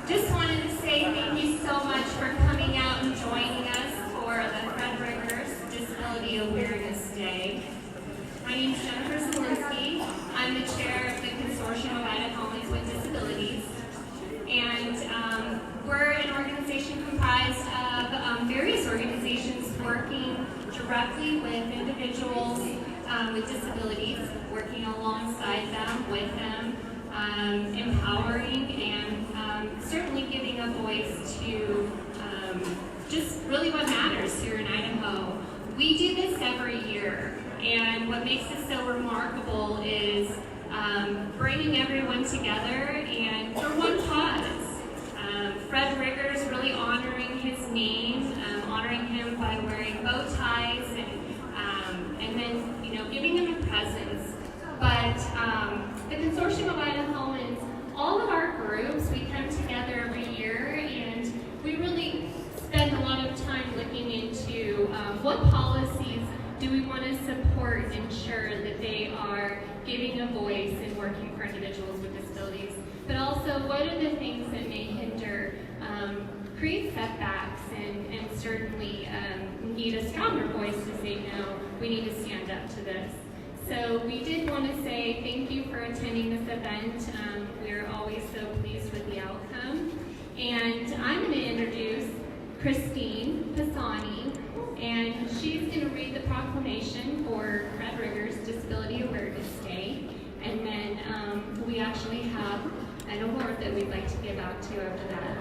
Just wanted to say thank you so much for coming out and joining us for the Fred Riggers Disability Awareness Day. My name is Jennifer Zielinski. I'm the chair of the Consortium of Idahans with Disabilities. And we're an organization comprised of various organizations working directly with individuals with disabilities, working alongside them, with them, empowering and certainly giving a voice to just really what matters here in Idaho. We do this every year, and what makes it so remarkable is bringing everyone together and for one cause. Fred Riggers really honoring his name, honoring him by wearing bow ties and then giving him a presence. But the Consortium of Idahoans, all of our groups, we come together every year and we really spend a lot of time looking into what policies do we want to support and ensure that they are giving a voice and working for individuals with disabilities, but also what are the things that may hinder, create setbacks, and certainly need a stronger voice to say, no, we need to stand up to this. So we did want to say thank you for attending this event. We're always so pleased with the outcome. And I'm going to introduce Christine Pisani, and she's going to read the proclamation for Fred Riggers Disability Awareness Day. And then we actually have an award that we'd like to give out to after that.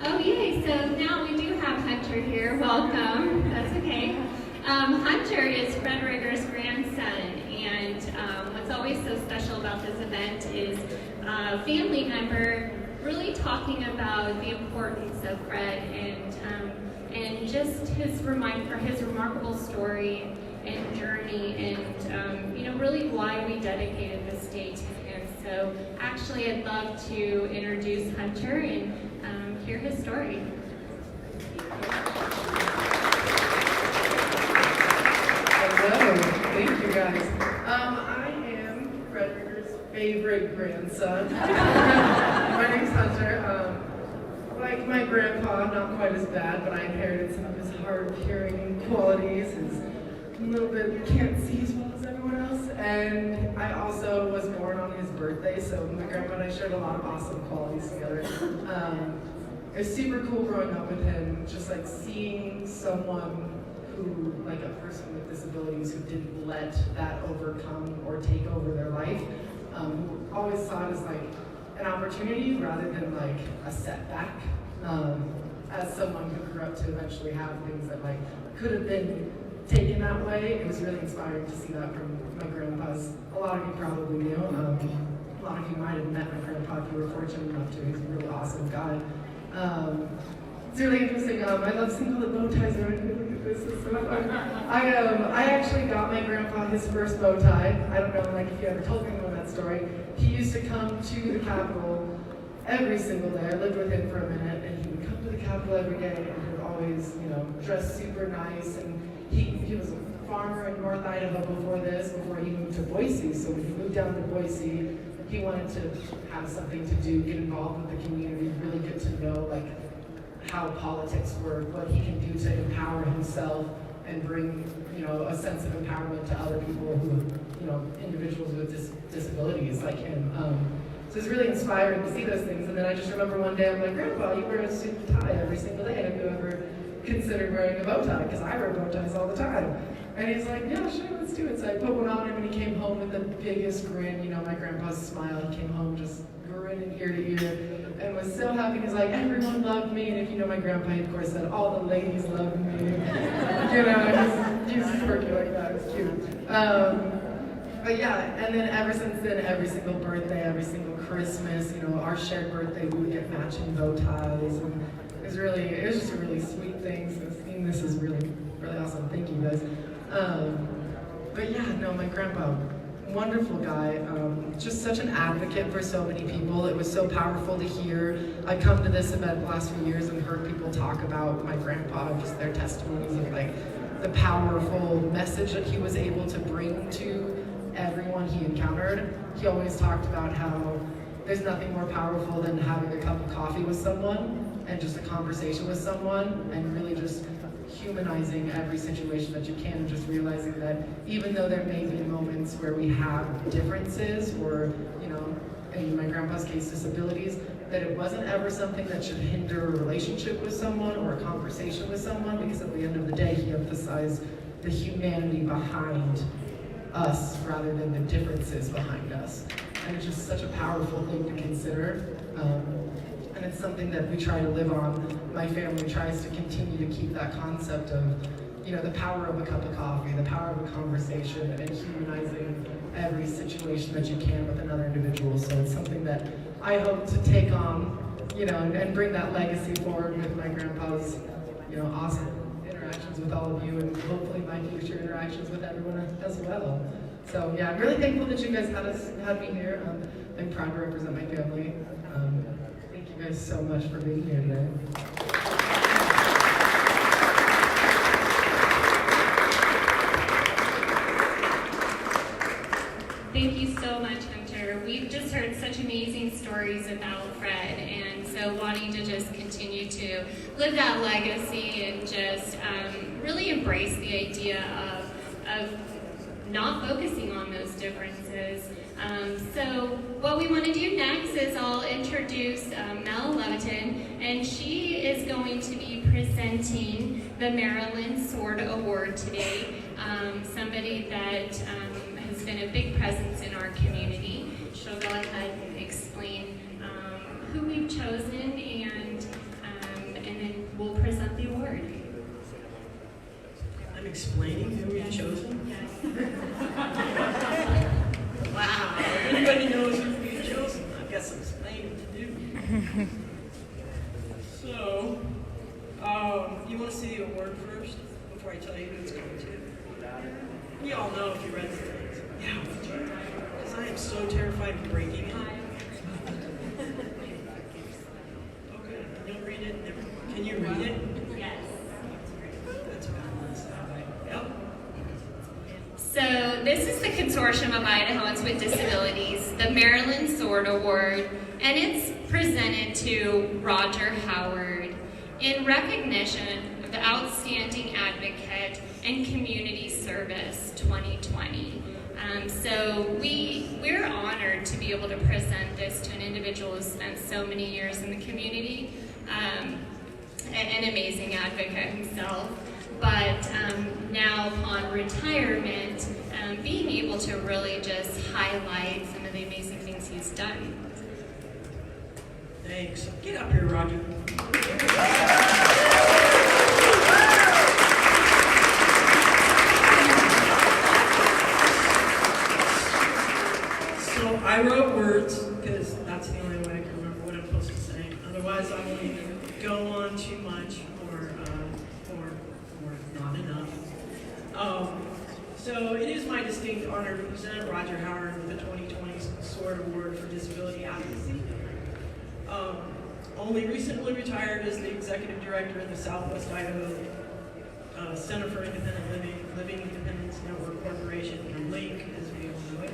Oh yay, so now we do have Hunter here. Welcome. That's okay. Hunter is Fred Riggers' grandson, and what's always so special about this event is a family member really talking about the importance of Fred and just his remarkable story and journey, and really why we dedicated this day to him. So actually, I'd love to introduce Hunter and hear his story. Hello, thank you guys. I am Fred Riggers' favorite grandson. My name's Hunter. Like my grandpa, not quite as bad, but I inherited some of his hard of hearing qualities. He's a little bit can't see as well as everyone else. And I also was born on his birthday, so my grandpa and I shared a lot of awesome qualities together. It was super cool growing up with him, just like seeing someone who, like a person with disabilities who didn't let that overcome or take over their life, who always saw it as like an opportunity rather than like a setback. As someone who grew up to eventually have things that like could have been taken that way, it was really inspiring to see that from my grandpas. A lot of you probably knew. A lot of you might have met my grandpa if you were fortunate enough to. He's a really awesome guy. It's really interesting. I love seeing all the bow ties around here. Look at this. It's so fun. I actually got my grandpa his first bow tie. I don't know, like if you ever told anyone that story. He used to come to the Capitol every single day. I lived with him for a minute, and he would come to the Capitol every day, and he would always, dress super nice. And he was a farmer in North Idaho before he moved to Boise. So when he moved down to Boise, he wanted to have something to do, get involved with the community, really get to know like how politics work, what he can do to empower himself and bring, a sense of empowerment to other people who, individuals with disabilities like him. So it's really inspiring to see those things. And then I just remember one day I'm like, Grandpa, you wear a suit and tie every single day. Have you ever considered wearing a bow tie? Because I wear bow ties all the time. And he's like, yeah, sure, let's do it. So I put one on him, and he came home with the biggest grin. My grandpa's smile. He came home just grinning ear to ear and was so happy. He's like, everyone loved me. And if you know my grandpa, he of course said, all the ladies loved me. He's quirky like that. It's cute. But yeah, and then ever since then, every single birthday, every single Christmas, our shared birthday, we would get matching bow ties. And it was just a really sweet thing. So seeing this is really, really awesome. Thank you guys. But yeah, no, my grandpa, wonderful guy, just such an advocate for so many people. It was so powerful to hear. I come to this event the last few years and heard people talk about my grandpa, just their testimonies of like the powerful message that he was able to bring to everyone he encountered. He always talked about how there's nothing more powerful than having a cup of coffee with someone and just a conversation with someone and really just humanizing every situation that you can, and just realizing that even though there may be moments where we have differences or, you know, in my grandpa's case, disabilities, that it wasn't ever something that should hinder a relationship with someone or a conversation with someone, because at the end of the day, he emphasized the humanity behind us rather than the differences behind us. And it's just such a powerful thing to consider. And it's something that we try to live on. My family tries to continue to keep that concept of, you know, the power of a cup of coffee, the power of a conversation, and humanizing every situation that you can with another individual. So it's something that I hope to take on, you know, and bring that legacy forward with my grandpa's, you know, awesome interactions with all of you, and hopefully my future interactions with everyone as well. So yeah, I'm really thankful that you guys had me here. I'm proud to represent my family. Thank you guys so much for being here today. Thank you so much, Hunter. We've just heard such amazing stories about Fred, and so wanting to just continue to live that legacy and just really embrace the idea of not focusing on those differences. So what we want to do next is I'll introduce Mel Leviton, and she is going to be presenting the Maryland Sword Award today. Somebody that has been a big presence in our community. She'll go ahead and explain who we've chosen, and then we'll present the award. I'm explaining who we've chosen? Yes. Wow, everybody knows who we've chosen. I've got some explaining to do. So, you want to see the award first before I tell you who it's going to? You all know if you read the things. Yeah, because I am so terrified of breaking it. Okay, you'll read it. Can you read it? Yes. That's fabulous. Yep. So this is the Consortium of Idahoans with Disabilities, the Maryland Sword Award, and it's presented to Roger Howard in recognition of the Outstanding Advocate and Community Service 2020. So we're honored to be able to present this to an individual who's spent so many years in the community, an amazing advocate himself. But now upon retirement, being able to really just highlight some of the amazing things he's done. Thanks. Get up here, Roger. So I wrote words because that's the only way I can remember what I'm supposed to say. Otherwise, I will either go on too much or not enough. So it is my distinct honor to present Roger Howard with the 2020 Sword Award for Disability Advocacy. Only recently retired as the Executive Director of the Southwest Idaho Center for Independent Living Independence Network Corporation, or LINC as we all know it.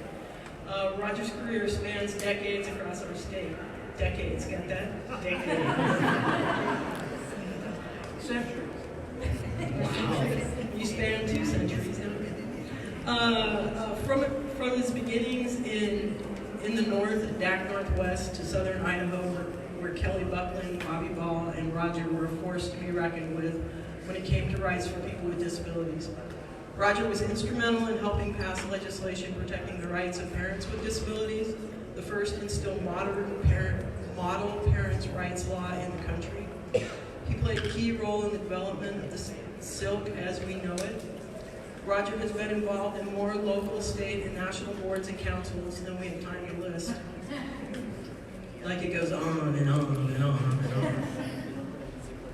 Roger's career spans decades across our state. Decades, get that? Decades. Centuries. Wow. You span 2 centuries, don't you? From his beginnings in the north, at DAC Northwest, to southern Idaho, where Kelly Buckland, Bobby Ball, and Roger were a force to be reckoned with when it came to rights for people with disabilities. Roger was instrumental in helping pass legislation protecting the rights of parents with disabilities, the first instilled model parents' rights law in the country. He played a key role in the development of the SILC as we know it. Roger has been involved in more local, state, and national boards and councils than we have time to list. Like it goes on and on and on and on.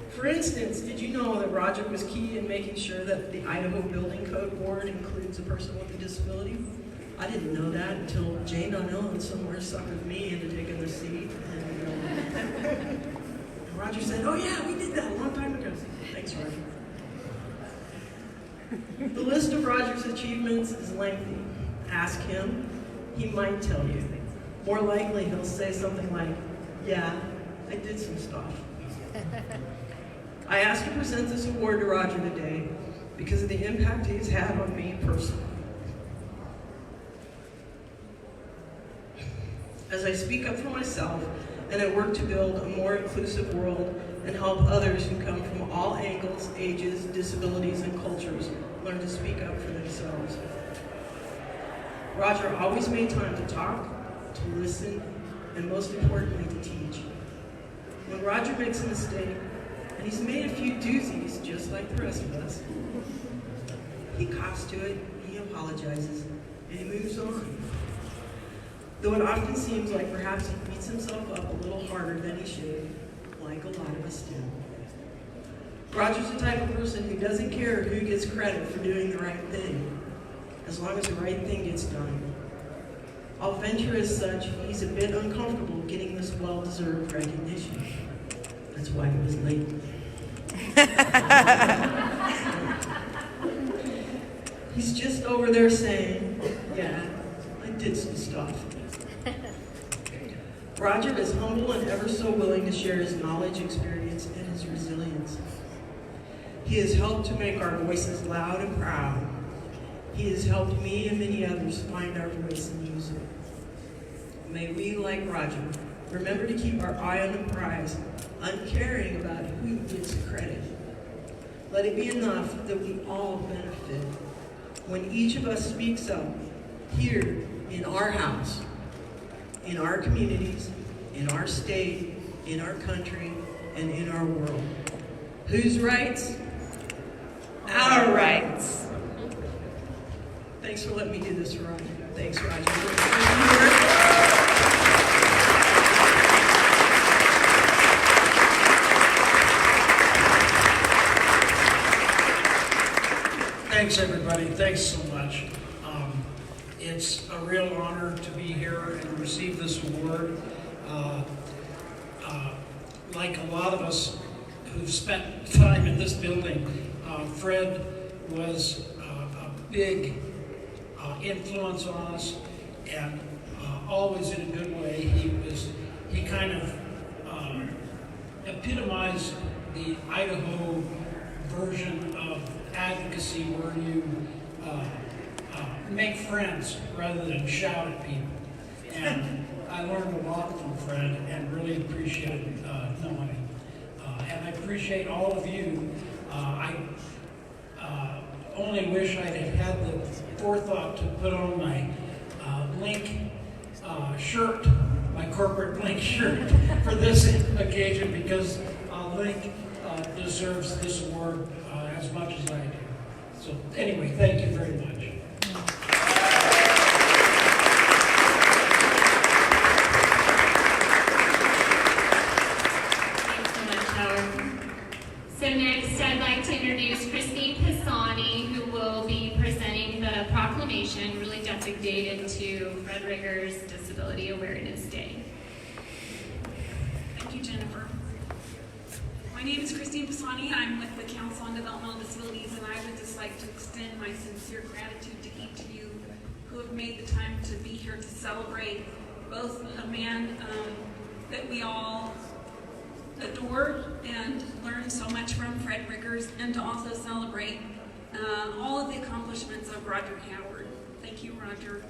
For instance, did you know that Roger was key in making sure that the Idaho Building Code Board includes a person with a disability? I didn't know that until Jane Donnell somewhere suckered me into taking the seat. And Roger said, "Oh yeah, we did that a long time ago." Thanks, Roger. The list of Roger's achievements is lengthy. Ask him, he might tell you. more likely he'll say something like, yeah, I did some stuff. I asked to present this award to Roger today because of the impact he's had on me personally. As I speak up for myself and I work to build a more inclusive world and help others who come from all angles, ages, disabilities, and cultures learn to speak up for themselves. Roger always made time to talk, to listen, and most importantly, to teach. When Roger makes a mistake, and he's made a few doozies just like the rest of us, he cops to it, he apologizes, and he moves on. Though it often seems like perhaps he beats himself up a little harder than he should, like a lot of us do. Roger's the type of person who doesn't care who gets credit for doing the right thing, as long as the right thing gets done. I'll venture as such, he's a bit uncomfortable getting this well-deserved recognition. That's why he was late. He's just over there saying, yeah, I did some stuff. Roger is humble and ever so willing to share his knowledge, experience, and his resilience. He has helped to make our voices loud and proud. He has helped me and many others find our voice in music. May we, like Roger, remember to keep our eye on the prize, uncaring about who gets the credit. Let it be enough that we all benefit when each of us speaks up here in our house, in our communities, in our state, in our country, and in our world. Whose rights? Our rights. Thanks for letting me do this, Roger. Thanks, Roger. Thanks, everybody. Thanks so much. It's a real honor to be here and receive this award. Like a lot of us who've spent time in this building, Fred was a big influence on us, and always in a good way. He kind of epitomized the Idaho version of advocacy, where you make friends rather than shout at people. And I learned a lot from Fred and really appreciated knowing him. And I appreciate all of you. I only wish I had had the forethought to put on my Blink shirt, my corporate Blink shirt for this occasion, because Link deserves this award as much as I do. So anyway, thank you very much. Thanks so much, Howard. So next, I'd like to introduce Christine Pisani, who will be presenting the proclamation really designated to Fred Rigger's Disability Awareness Day. Thank you, Jennifer. My name is Christine Pisani. I'm with the Council on Developmental Disabilities, and I would just like to extend my sincere gratitude to each of you who have made the time to be here to celebrate both a man that we all adore and learn so much from, Fred Riggers, and to also celebrate all of the accomplishments of Roger Howard. Thank you, Roger.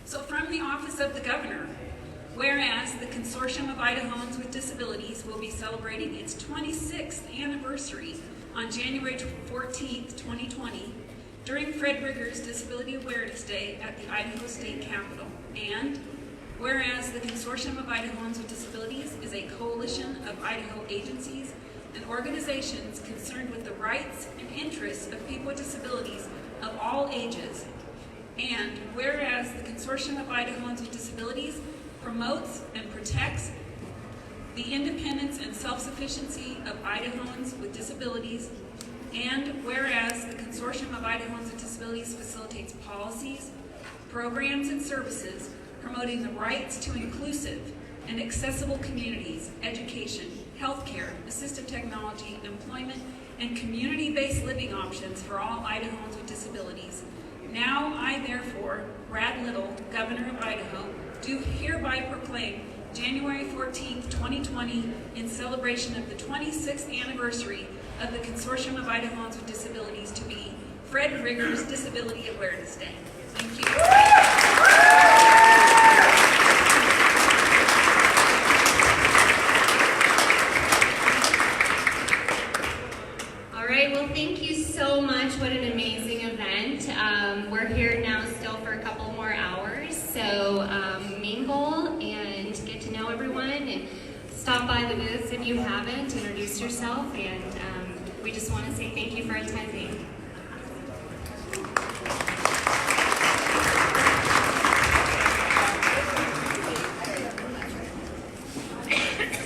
So from the Office of the Governor, whereas the Consortium of Idahoans with Disabilities will be celebrating its 26th anniversary on January 14th, 2020, during Fred Rigger's Disability Awareness Day at the Idaho State Capitol. And whereas the Consortium of Idahoans with Disabilities is a coalition of Idaho agencies and organizations concerned with the rights and interests of people with disabilities of all ages. And whereas the Consortium of Idahoans with Disabilities promotes and protects the independence and self-sufficiency of Idahoans with disabilities, and whereas the Consortium of Idahoans with Disabilities facilitates policies, programs, and services promoting the rights to inclusive and accessible communities, education, healthcare, assistive technology, employment, and community-based living options for all Idahoans with disabilities. Now I, therefore, Brad Little, Governor of Idaho, do hereby proclaim January 14th, 2020 in celebration of the 26th anniversary of the Consortium of Idahoans with Disabilities to be Fred Riggers Disability Awareness Day. Thank you. All right, well, thank you so much. What an amazing event. We're here now still for a couple more hours, so mingle and get to know everyone and stop by the booths if you haven't, introduce yourself, and we just want to say thank you for attending.